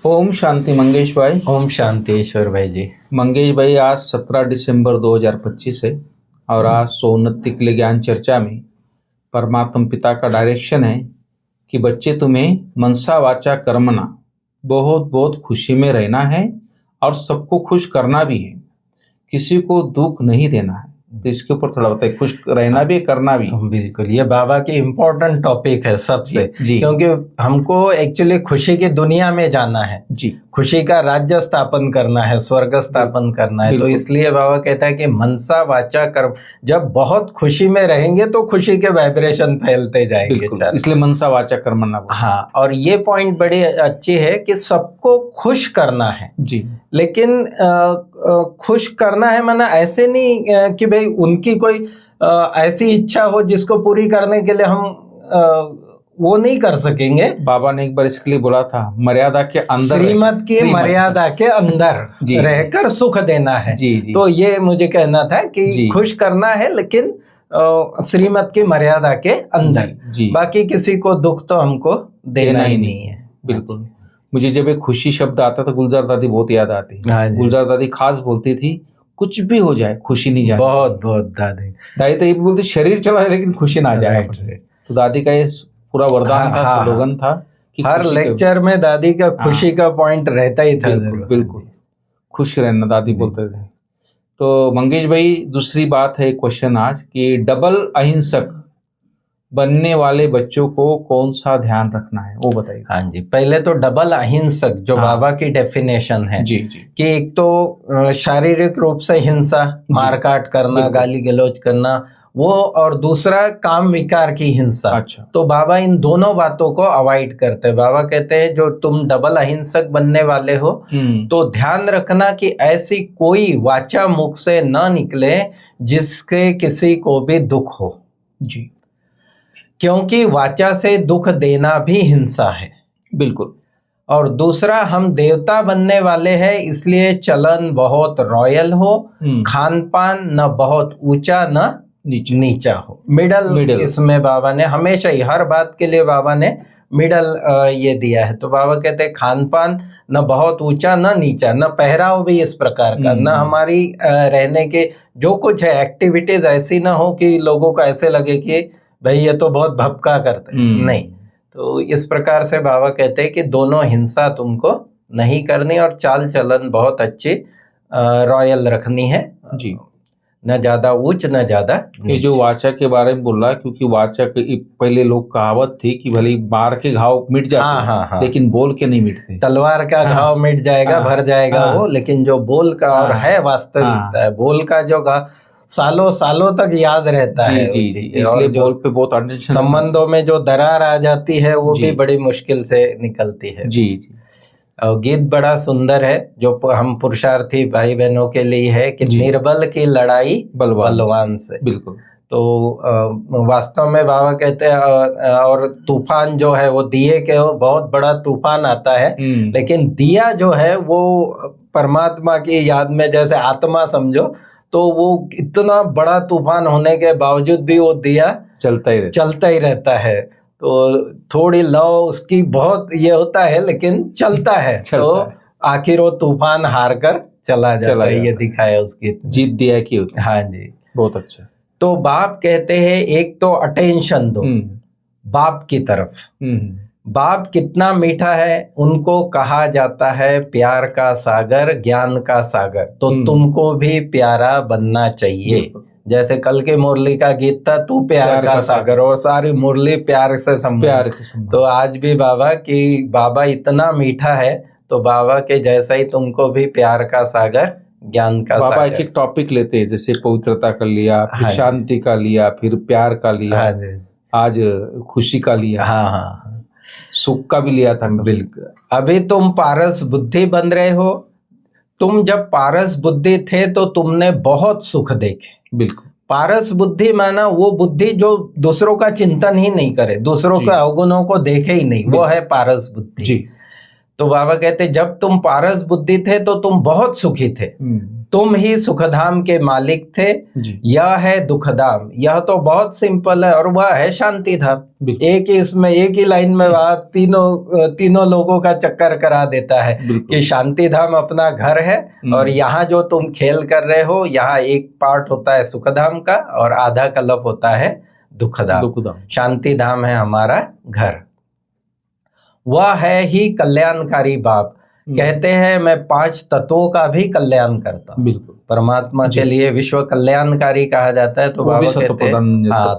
ओम शांति मंगेश भाई। ओम शांति ईश्वर भाई जी। मंगेश भाई, आज 17 दिसंबर 2025 है और आज सोन्नति के लिए ज्ञान चर्चा में परमात्मा पिता का डायरेक्शन है कि बच्चे तुम्हें मनसा वाचा कर्मणा बहुत बहुत खुशी में रहना है और सबको खुश करना भी है, किसी को दुख नहीं देना है। तो इसके ऊपर थोड़ा बताइए, खुश रहना भी करना भी। बिल्कुल, ये बाबा की इम्पोर्टेंट टॉपिक है सबसे जी। क्योंकि हमको एक्चुअली खुशी की दुनिया में जाना है जी, खुशी का राज्य स्थापन करना है, स्वर्ग स्थापन करना है। तो इसलिए बाबा कहता है कि मनसा वाचा कर्म, जब बहुत खुशी में रहेंगे तो खुशी के वाइब्रेशन फैलते जाएंगे, इसलिए मनसा वाचा कर्मणा। हाँ, और ये पॉइंट बड़ी अच्छी है कि सबको खुश करना है जी, लेकिन खुश करना है माना ऐसे नहीं कि भाई उनकी कोई ऐसी इच्छा हो जिसको पूरी करने के लिए हम वो नहीं कर सकेंगे। बाबा ने एक बार इसके लिए बोला था, मर्यादा के अंदर, श्रीमत की मर्यादा के अंदर रहकर सुख देना है। जी। तो ये मुझे कहना था कि खुश करना है लेकिन श्रीमत की मर्यादा के अंदर। जी। बाकी किसी को दुख तो हमको देना ही नहीं है। बिल्कुल। मुझे जब एक खुशी शब्द आता था, गुलजार दादी बहुत याद आती। गुलजार दादी खास बोलती थी, कुछ भी हो जाए खुशी नहीं जाए। बहुत बहुत दादी तो ये बोलती, शरीर चला जाए लेकिन खुशी ना जाए। तो दादी का ये पूरा वरदान था, स्लोगन था कि हर लेक्चर में दादी का खुशी का पॉइंट रहता ही था। बिल्कुल, खुश रहना दादी बोलते थे। तो मंगेश भाई, दूसरी बात है क्वेश्चन आज कि डबल अहिंसक बनने वाले बच्चों को कौन सा ध्यान रखना है, वो बताइए। हाँ जी, पहले तो डबल अहिंसक जो बाबा की डेफिनेशन है जी, कि एक तो शारीरिक रूप से हिंसा, मारकाट करना, गाली गलौज करना, वो, और दूसरा काम विकार की हिंसा। अच्छा। तो बाबा इन दोनों बातों को अवॉइड करते हैं। बाबा कहते हैं जो तुम डबल अहिंसक बनने वाले हो तो ध्यान रखना कि ऐसी कोई वाचा मुख से न निकले जिसके किसी को भी दुख हो। जी, क्योंकि वाचा से दुख देना भी हिंसा है। बिल्कुल। और दूसरा, हम देवता बनने वाले हैं इसलिए चलन बहुत रॉयल हो, खान पान न बहुत ऊंचा न नीचा हो, मिडल इसमें बाबा ने हमेशा ही हर बात के लिए बाबा ने मिडल ये दिया है। तो बाबा कहते हैं खान पान न बहुत ऊंचा न नीचा, न पहराव भी इस प्रकार का, न हमारी रहने के जो कुछ है एक्टिविटीज ऐसी ना हो कि लोगों को ऐसे लगे कि भाई ये तो बहुत भपका करते हैं। नहीं, तो इस प्रकार से बाबा कहते हैं कि दोनों हिंसा तुमको नहीं करनी और चाल चलन बहुत अच्छी रॉयल रखनी है। जी, न ज्यादा उच्च न ज्यादा। ये जो वाचा के बारे में बोल रहा है, क्योंकि वाचा के पहले लोग कहावत थी कि भले मार के घाव मिट जाते लेकिन बोल के नहीं मिटते। तलवार का घाव मिट जाएगा, भर जाएगा वो, लेकिन जो बोल का और है वास्तविकता है, बोल का जो घाव सालों सालों तक याद रहता है। जी, इसलिए बोल पे बहुत अटेंशन। संबंधों में जो दरार आ जाती है वो भी बड़ी मुश्किल से निकलती है। जी। और गीत बड़ा सुंदर है जो हम पुरुषार्थी भाई बहनों के लिए है कि निर्बल की लड़ाई बलवान से। बिल्कुल। तो वास्तव में बाबा कहते हैं, और तूफान जो है वो दिए के हो, बहुत बड़ा तूफान आता है लेकिन दिया जो है वो परमात्मा की याद में, जैसे आत्मा समझो, तो वो इतना बड़ा तूफान होने के बावजूद भी वो दिया चलता ही रहता है। तो थोड़ी लव उसकी बहुत ये होता है लेकिन चलता है। तो आखिर वो तूफान हार कर चला जाता है। ये दिखाया उसकी जीत दिया की होती है। हाँ जी, बहुत अच्छा। तो बाप कहते हैं एक तो अटेंशन दो बाप की तरफ। बाप कितना मीठा है, उनको कहा जाता है प्यार का सागर, ज्ञान का सागर। तो तुमको भी प्यारा बनना चाहिए। जैसे कल के मुरली का गीत था, तू प्यार का सागर, और सारी मुरली प्यार से संबंधित। तो आज भी बाबा की बाबा इतना मीठा है तो बाबा के जैसा ही तुमको भी प्यार का सागर, ज्ञान का सागर। बाबा एक एक टॉपिक लेते हैं, जैसे पवित्रता का लिया, फिर शांति का लिया, फिर प्यार का लिया, आज खुशी का लिया, हाँ, सुख का भी लिया था। बिल्कुल। अभी तुम पारस बुद्धि बन रहे हो। तुम जब पारस बुद्धि थे तो तुमने बहुत सुख देखे। बिल्कुल। पारस बुद्धि माना वो बुद्धि जो दूसरों का चिंतन ही नहीं करे, दूसरों के अवगुणों को देखे ही नहीं, वो है पारस बुद्धि। जी। तो बाबा कहते जब तुम पारस बुद्धि थे तो तुम बहुत सुखी थे। तुम ही सुखधाम के मालिक थे, जी यह है दुखधाम। यह तो बहुत सिंपल है और वह है शांति धाम। बिल्कुल। एक ही इसमें एक ही लाइन में वह तीनों लोगों का चक्कर करा देता है बिल्कुल। कि शांति धाम अपना घर है और यहाँ जो तुम खेल कर रहे हो, यहाँ एक पार्ट होता है सुखधाम का और आधा कल्प होता है दुखधाम। शांति धाम है हमारा घर। वह है ही कल्याणकारी बाप। कहते हैं मैं 5 तत्वों का भी कल्याण करता हूं। बिल्कुल। परमात्मा के लिए विश्व कल्याणकारी कहा जाता है, तो बाबा कहते हैं हाँ,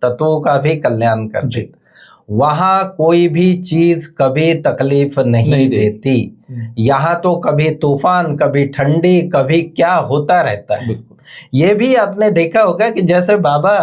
तत्वों का भी कल्याण करते। वहां कोई भी चीज कभी तकलीफ नहीं देती। यहाँ तो कभी तूफान, कभी ठंडी, कभी क्या होता रहता है। ये भी आपने देखा होगा कि जैसे बाबा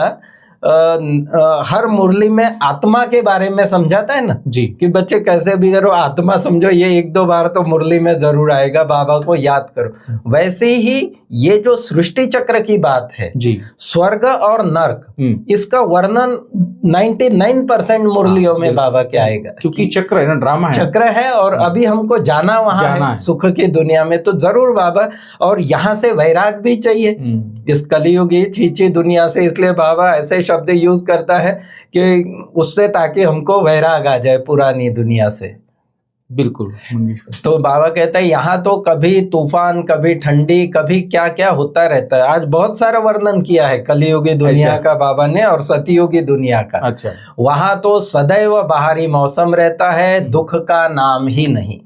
हर मुरली में आत्मा के बारे में समझाता है ना जी, कि बच्चे कैसे भी करो आत्मा समझो, ये 1-2 बार तो मुरली में जरूर आएगा, बाबा को याद करो। वैसे ही ये जो सृष्टि चक्र की बात है जी, स्वर्ग और नर्क, इसका वर्णन 99% मुरलियों में बाबा के आएगा, क्योंकि चक्र है ना, ड्रामा है, चक्र है और अभी हमको जाना वहां है सुख की दुनिया में, तो जरूर बाबा। और यहाँ से वैराग भी चाहिए इस कलियुगी छींची दुनिया से, इसलिए बाबा ऐसे शब्द यूज करता है कि उससे ताकि हमको वैराग आ जाए पुरानी दुनिया से। बिल्कुल। तो बाबा कहता है यहाँ तो कभी तूफान, कभी ठंडी, कभी क्या क्या होता रहता है। आज बहुत सारा वर्णन किया है कलियुगी दुनिया का बाबा ने और सतयुगी दुनिया का। अच्छा। वहां तो सदैव बाहरी मौसम रहता है, दुख का नाम ही नहीं।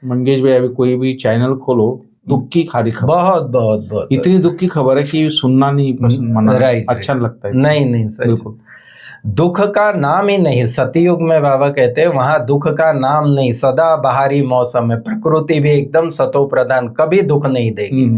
मंगेश भाई अभी कोई भी चैनल खोलो, दुख की खाली खबर, बहुत इतनी दुख की खबर है कि सुनना नहीं पसंद, मना अच्छा लगता है। नहीं बिल्कुल, दुख का नाम ही नहीं। सतयुग में बाबा कहते हैं वहां दुख का नाम नहीं, सदा बाहरी मौसम है, प्रकृति भी एकदम सतो प्रधान, कभी दुख नहीं देगी।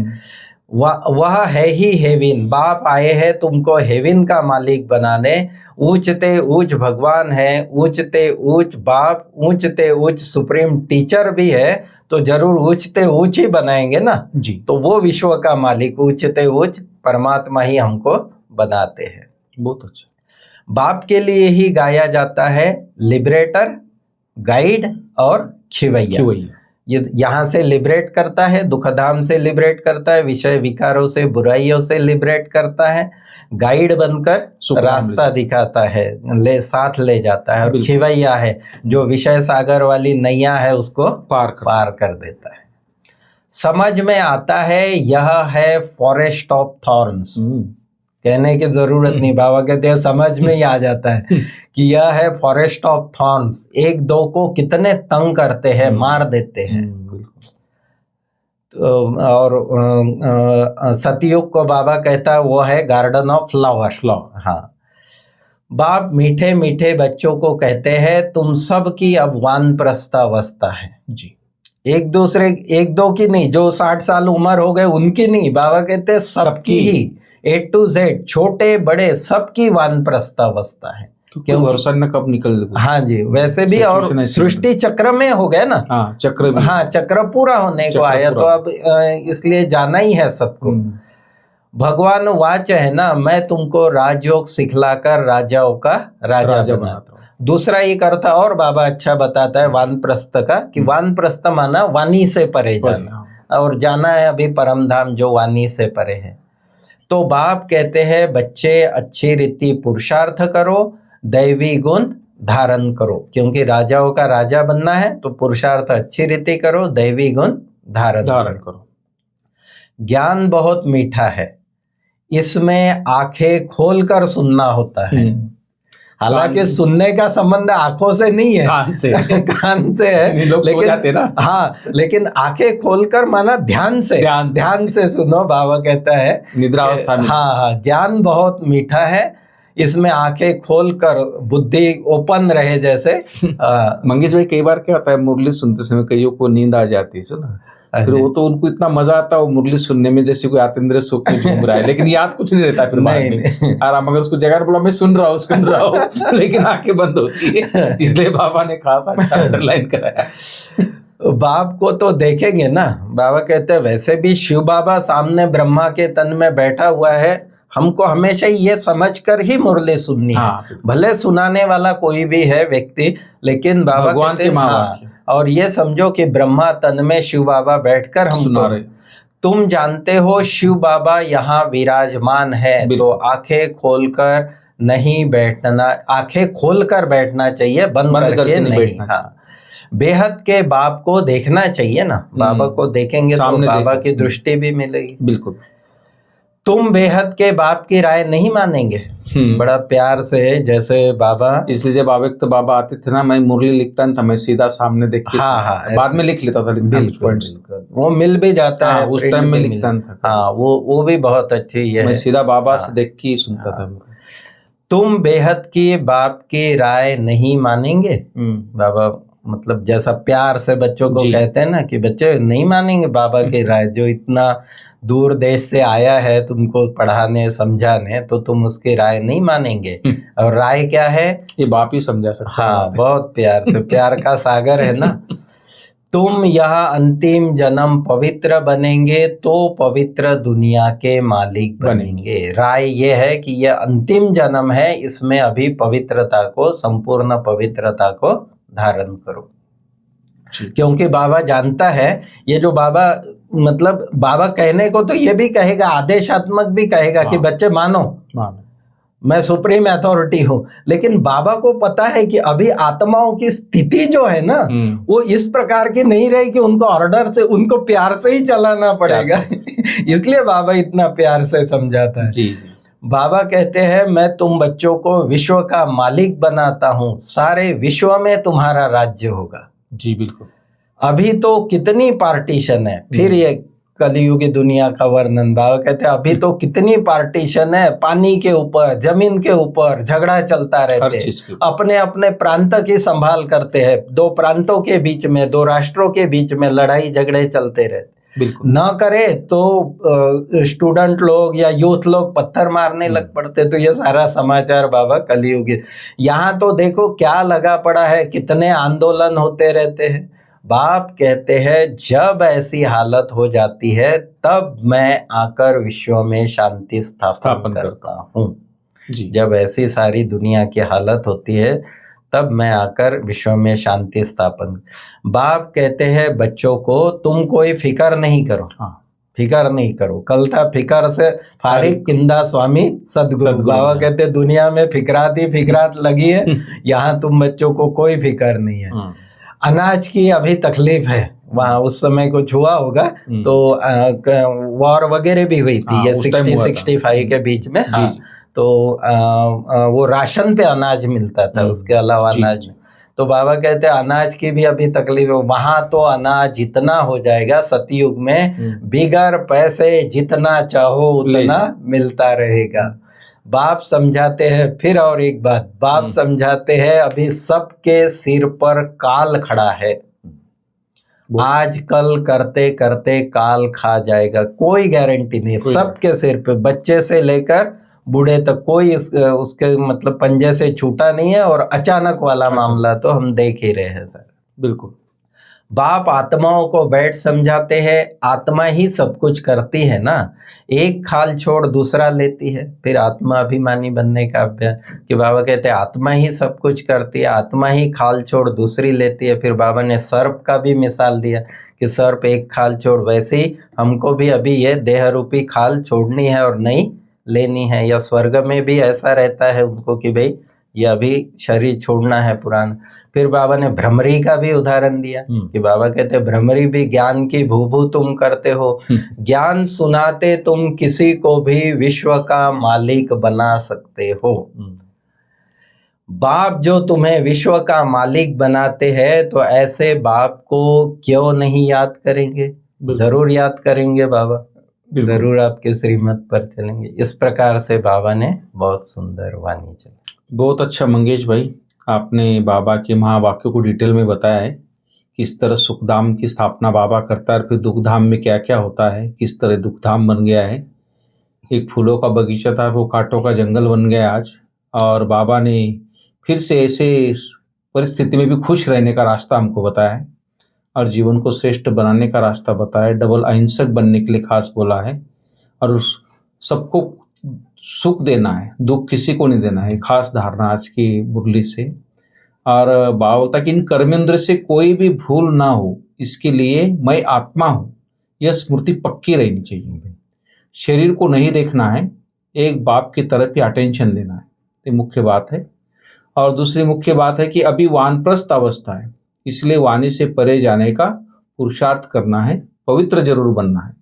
वह है ही हेविन। बाप आए हैं तुमको हेविन का मालिक बनाने। ऊंचते ऊंच भगवान है, ऊंचते ऊंच बाप, ऊंचते ऊंच सुप्रीम टीचर भी है, तो जरूर ऊंचते ऊंच ही बनाएंगे ना जी। तो वो विश्व का मालिक ऊंचते ऊंच परमात्मा ही हमको बनाते हैं। बहुत अच्छा। बाप के लिए ही गाया जाता है लिबरेटर, गाइड और खिवैया। ये यहाँ से लिबरेट करता है, दुखधाम से लिबरेट करता है, विषय विकारों से, बुराइयों से लिबरेट करता है, गाइड बनकर रास्ता दिखाता है, साथ ले जाता है, और खिवैया है जो विषय सागर वाली नैया है उसको पार कर देता है। समझ में आता है यह है फॉरेस्ट ऑफ थॉर्न्स। कहने की जरूरत नहीं, बाबा कहते हैं समझ में ही आ जाता है कि यह है फॉरेस्ट ऑफ थॉर्न्स। 1-2 को कितने तंग करते हैं, मार देते हैं। तो और सतयुग को बाबा कहता है वो है गार्डन ऑफ फ्लावर। हाँ, बाप मीठे मीठे बच्चों को कहते हैं तुम सब की अब वानप्रस्थ अवस्था है जी। 1-2 की नहीं, जो 60 साल उम्र हो गए उनकी नहीं, बाबा कहते हैं सबकी ही, A to Z, छोटे बड़े सबकी वानप्रस्थ अवस्था है, क्योंकि भरोसा न कब निकल। हाँ जी, वैसे भी और सृष्टि चक्र में हो गए ना। हाँ, चक्र भी। हाँ, चक्र पूरा होने को आया, तो अब इसलिए जाना ही है सबको। भगवान वाच है ना, मैं तुमको राजयोग सिखलाकर राजाओं का राजा बनाता हूँ। दूसरा एक अर्थ और बाबा अच्छा बताता है वानप्रस्थ का, कि वानप्रस्थ माना वाणी से परे जाना, और जाना है अभी परम धाम जो वाणी से परे है। तो बाप कहते हैं बच्चे अच्छी रीति पुरुषार्थ करो, दैवी गुण धारण करो, क्योंकि राजाओं का राजा बनना है तो पुरुषार्थ अच्छी रीति करो, दैवी गुण धारण करो। ज्ञान बहुत मीठा है, इसमें आंखें खोलकर सुनना होता है। हालांकि सुनने का संबंध आंखों से नहीं है, कान से है, लेकिन हाँ, लेकिन आंखें खोलकर माना ध्यान से सुनो। बाबा कहता है निद्रावस्था में। हाँ, ज्ञान बहुत मीठा है, इसमें आंखें खोलकर बुद्धि ओपन रहे। जैसे मंगेश भाई कई बार क्या होता है, मुरली सुनते समय कईयों को नींद आ जाती है, सुना, फिर वो तो उनको इतना मजा आता है वो मुरली सुनने में, जैसे कोई आतेंद्र सुख में झूम रहा है, लेकिन याद कुछ नहीं रहता फिर बाद में आराम। अगर उसको जगह बोला मैं सुन रहा हूँ लेकिन आंखें बंद होती है, इसलिए बाबा ने खास अंडरलाइन कराया। बाप को तो देखेंगे ना, बाबा कहते हैं वैसे भी शिव बाबा सामने ब्रह्मा के तन में बैठा हुआ है, हमको हमेशा ये समझकर ही मुरली सुननी है। भले सुनाने वाला कोई भी है व्यक्ति, लेकिन बाबा भगवान के माँ, और ये समझो कि ब्रह्मा तन में शिव बाबा बैठकर हम सुना रहे। तुम जानते हो शिव बाबा यहाँ विराजमान है, तो आंखें खोलकर नहीं बैठना, आंखें खोलकर बैठना चाहिए, बंद करके नहीं बैठना। हाँ, बेहद के बाप को देखना चाहिए ना, बाबा को देखेंगे तो बाबा की दृष्टि भी मिलेगी। बिल्कुल। तुम बेहद के बाप की राय नहीं मानेंगे, बड़ा प्यार से, जैसे बाबा, इसलिए जब बाबा आते थे ना, मैं मुरली लिखता था, मैं सीधा सामने देख के, हाँ, बाद में लिख लेता था, बिल्कुल, वो मिल भी जाता है, उस टाइम में लिखता था। हाँ, वो भी बहुत अच्छी है, मैं सीधा बाबा से देख के सुनता था। तुम बेहद की बाप की राय नहीं मानेंगे। बाबा मतलब जैसा प्यार से बच्चों को कहते हैं ना कि बच्चे नहीं मानेंगे बाबा की राय, जो इतना दूर देश से आया है तुमको पढ़ाने समझाने, तो तुम उसकी राय नहीं मानेंगे। और राय क्या है, ये बाप ही समझा सकता है। हाँ, बहुत प्यार से, प्यार का सागर है ना। तुम यह अंतिम जन्म पवित्र बनेंगे तो पवित्र दुनिया के मालिक बनेंगे। राय ये है कि यह अंतिम जन्म है, इसमें अभी पवित्रता को, संपूर्ण पवित्रता को धारण करो। क्योंकि बाबा जानता है, ये जो बाबा मतलब बाबा कहने को तो ये भी कहेगा, आदेशात्मक भी कहेगा कि बच्चे मानो, मैं सुप्रीम अथॉरिटी हूं, लेकिन बाबा को पता है कि अभी आत्माओं की स्थिति जो है ना, वो इस प्रकार की नहीं रही कि उनको ऑर्डर से, उनको प्यार से ही चलाना पड़ेगा। इसलिए बाबा इतना प्यार से समझाता है। जी। बाबा कहते हैं, मैं तुम बच्चों को विश्व का मालिक बनाता हूं, सारे विश्व में तुम्हारा राज्य होगा। जी बिल्कुल। अभी तो कितनी पार्टीशन है, फिर ये कलियुगी दुनिया का वर्णन, बाबा कहते हैं अभी तो कितनी पार्टीशन है, पानी के ऊपर, जमीन के ऊपर झगड़ा चलता रहते हैं, अपने अपने प्रांत की संभाल करते हैं, दो प्रांतों के बीच में, दो राष्ट्रों के बीच में लड़ाई झगड़े चलते रहते। बिल्कुल न करे तो स्टूडेंट लोग या यूथ लोग पत्थर मारने लग पड़ते। तो ये सारा समाचार बाबा कलियुगी, यहाँ तो देखो क्या लगा पड़ा है, कितने आंदोलन होते रहते हैं। बाप कहते हैं जब ऐसी हालत हो जाती है तब मैं आकर विश्व में शांति स्थापन करता हूँ। जब ऐसी सारी दुनिया की हालत होती है तब मैं आकर विश्व में शांति स्थापन। बाप कहते हैं बच्चों को तुम कोई फिकर नहीं करो। फिकर नहीं करो, कल था फिकर से फारिग किंदा स्वामी सदगुरु। बाबा कहते दुनिया में फिकरात लगी है, यहाँ तुम बच्चों को कोई फिकर नहीं है। अनाज की अभी तकलीफ है, वहाँ उस समय कुछ हुआ होगा तो वॉर वगैरह भी हुई थी, ये 60-65 के बीच में। हाँ, तो वो राशन पे अनाज मिलता था, उसके अलावा अनाज। तो बाबा कहते हैं अनाज की भी अभी तकलीफ है, वहां तो अनाज इतना हो जाएगा सतयुग में, बिगर पैसे जितना चाहो उतना मिलता रहेगा। बाप समझाते हैं फिर और एक बात, बाप समझाते हैं अभी सबके सिर पर काल खड़ा है, आज कल करते करते काल खा जाएगा, कोई गारंटी नहीं। सबके सिर पे, बच्चे से लेकर बूढ़े तक, कोई उसके मतलब पंजे से छूटा नहीं है। और अचानक वाला मामला तो हम देख ही रहे हैं सर। बिल्कुल। बाप आत्माओं को बैठ समझाते हैं, आत्मा ही सब कुछ करती है ना, एक खाल छोड़ दूसरा लेती है। फिर आत्मा अभिमानी बनने का अभ्यास कि बाबा कहते हैं आत्मा ही सब कुछ करती है, आत्मा ही खाल छोड़ दूसरी लेती है। फिर बाबा ने सर्प का भी मिसाल दिया कि सर्प एक खाल छोड़, वैसे ही हमको भी अभी ये देह रूपी खाल छोड़नी है और नहीं लेनी है। या स्वर्ग में भी ऐसा रहता है उनको कि भाई ये अभी शरीर छोड़ना है पुराना। फिर बाबा ने भ्रमरी का भी उदाहरण दिया कि बाबा कहते भ्रमरी भी ज्ञान की भूभू तुम करते हो, ज्ञान सुनाते तुम किसी को भी विश्व का मालिक बना सकते हो। बाप जो तुम्हें विश्व का मालिक बनाते हैं तो ऐसे बाप को क्यों नहीं याद करेंगे? जरूर याद करेंगे बाबा, जरूर आपके श्रीमत पर चलेंगे। इस प्रकार से बाबा ने बहुत सुंदर वाणी चली। बहुत अच्छा मंगेश भाई, आपने बाबा के महावाक्यों को डिटेल में बताया है, किस तरह सुखधाम की स्थापना बाबा करता है, फिर दुखधाम में क्या क्या होता है, किस तरह दुखधाम बन गया है। एक फूलों का बगीचा था वो कांटों का जंगल बन गया आज। और बाबा ने फिर से ऐसे परिस्थिति में भी खुश रहने का रास्ता हमको बताया है और जीवन को श्रेष्ठ बनाने का रास्ता बताया है। डबल अहिंसक बनने के लिए खास बोला है और उस सबको सुख देना है, दुख किसी को नहीं देना है, खास धारणा आज की मुरली से। और बाबा बोलता कि इन कर्मेंद्र से कोई भी भूल ना हो, इसके लिए मैं आत्मा हूँ, यह स्मृति पक्की रहनी चाहिए। शरीर को नहीं देखना है, एक बाप की तरफ ही अटेंशन देना है, ये मुख्य बात है। और दूसरी मुख्य बात है कि अभी वानप्रस्थ अवस्था है, इसलिए वाणी से परे जाने का पुरुषार्थ करना है, पवित्र जरूर बनना है।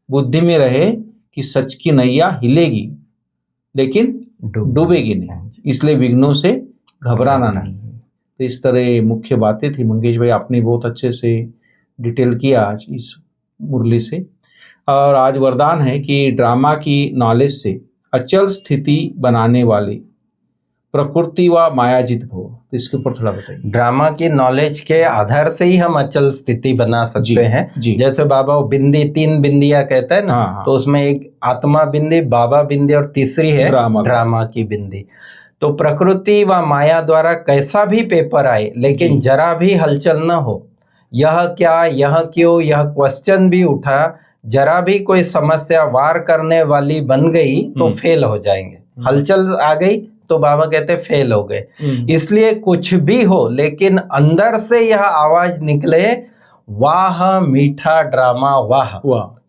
बुद्धि में रहे कि सच की नैया हिलेगी लेकिन डूबेगी नहीं, इसलिए विघ्नों से घबराना नहीं। तो इस तरह मुख्य बातें थी। मंगेश भाई आपने बहुत अच्छे से डिटेल किया आज इस मुरली से। और आज वरदान है कि ड्रामा की नॉलेज से अचल स्थिति बनाने वाली प्रकृति व मायाजित भव, तो इसके ऊपर थोड़ा बताइए। ड्रामा की नॉलेज के आधार से ही हम अचल स्थिति बना सकते हैं। जैसे बाबा वो बिंदी, 3 बिंदियां कहते हैं ना, तो उसमें एक आत्मा बिंदी, बाबा बिंदी और तीसरी है ड्रामा की बिंदी। तो प्रकृति व माया द्वारा कैसा भी पेपर आए लेकिन जरा भी हलचल न हो, यह क्या, यह क्यों, यह क्वेश्चन भी उठा, जरा भी कोई समस्या वार करने वाली बन गई तो फेल हो जाएंगे। हलचल आ गई तो बाबा कहते फेल हो गए। इसलिए कुछ भी हो लेकिन अंदर से यह आवाज निकले, वाह मीठा ड्रामा वाह।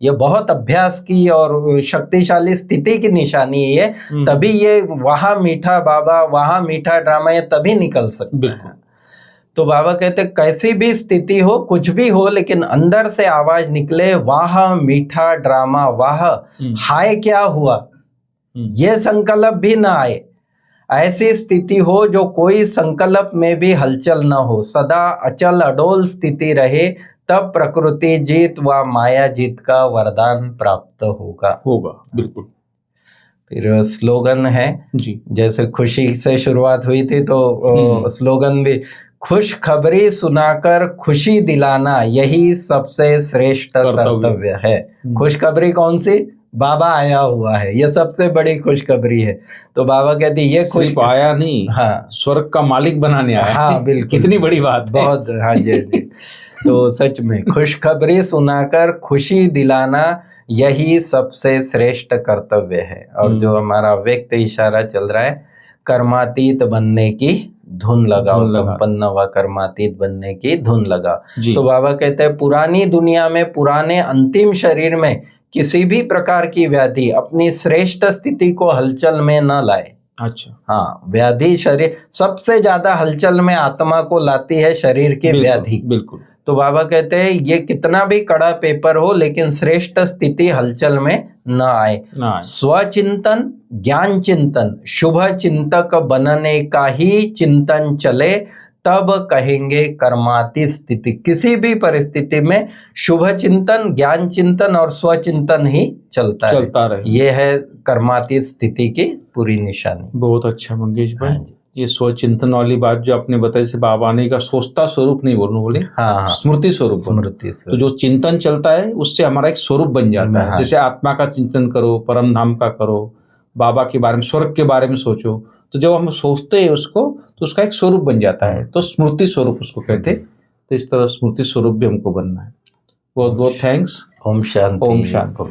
ये बहुत अभ्यास की और शक्तिशाली स्थिति की निशानी है। तभी ये वाह मीठा बाबा, वाह मीठा ड्रामा, ये तभी निकल सकता है। तो बाबा कहते कैसी भी स्थिति हो, कुछ भी हो, लेकिन अंदर से आवाज निकले, वाह मीठा ड्रामा वाह। हाय क्या हुआ, ये संकल्प भी ना आए। ऐसी स्थिति हो जो कोई संकल्प में भी हलचल न हो, सदा अचल अडोल स्थिति रहे, तब प्रकृति जीत व माया जीत का वरदान प्राप्त होगा। बिल्कुल। फिर स्लोगन है जी, जैसे खुशी से शुरुआत हुई थी तो स्लोगन भी, खुश खबरी सुनाकर खुशी दिलाना यही सबसे श्रेष्ठ कर्तव्य है। खुशखबरी कौन सी? बाबा आया हुआ है, ये सबसे बड़ी खुशखबरी है। तो बाबा कहते ये सिर्फ आया नहीं, हाँ, स्वर्ग का मालिक बनाने आया। हाँ बिल्कुल, कितनी बड़ी बात, बहुत। हाँ जी जी। तो सच में खुशखबरी सुनाकर खुशी दिलाना यही सबसे श्रेष्ठ कर्तव्य है। और जो हमारा व्यक्त इशारा चल रहा है, कर्मातीत बनने की धुन लगाओ, संपन्न व कर्मातीत बनने की धुन लगा। तो बाबा कहते हैं पुरानी दुनिया में, पुराने अंतिम शरीर में किसी भी प्रकार की व्याधि अपनी श्रेष्ठ स्थिति को हलचल में न लाए। अच्छा, हाँ, व्याधि शरीर सबसे ज्यादा हलचल में आत्मा को लाती है, शरीर की व्याधि। बिल्कुल। तो बाबा कहते हैं ये कितना भी कड़ा पेपर हो लेकिन श्रेष्ठ स्थिति हलचल में न आए। स्वचिंतन, ज्ञान चिंतन, शुभ चिंतक बनने का ही चिंतन चले, तब कहेंगे कर्मातीत स्थिति। किसी भी परिस्थिति में शुभ चिंतन, ज्ञान चिंतन और स्वचिंतन ही चलता रहे। ये है कर्मातीत स्थिति की पूरी निशानी। बहुत अच्छा मंगेश भाई। हाँ, ये स्वचिंतन वाली बात जो आपने बताई से बाबा ने का सोचता स्वरूप नहीं बोले, हाँ, स्मृति स्वरूप। तो जो चिंतन चलता है उससे हमारा एक स्वरूप बन जाता है। जैसे आत्मा का चिंतन करो, परम धाम का करो, बाबा के बारे में, स्वर्ग के बारे में सोचो, तो जब हम सोचते हैं उसको तो उसका एक स्वरूप बन जाता है, तो स्मृति स्वरूप उसको कहते हैं। तो इस तरह स्मृति स्वरूप भी हमको बनना है। बहुत बहुत थैंक्स। ओम शांति। ओम शांति।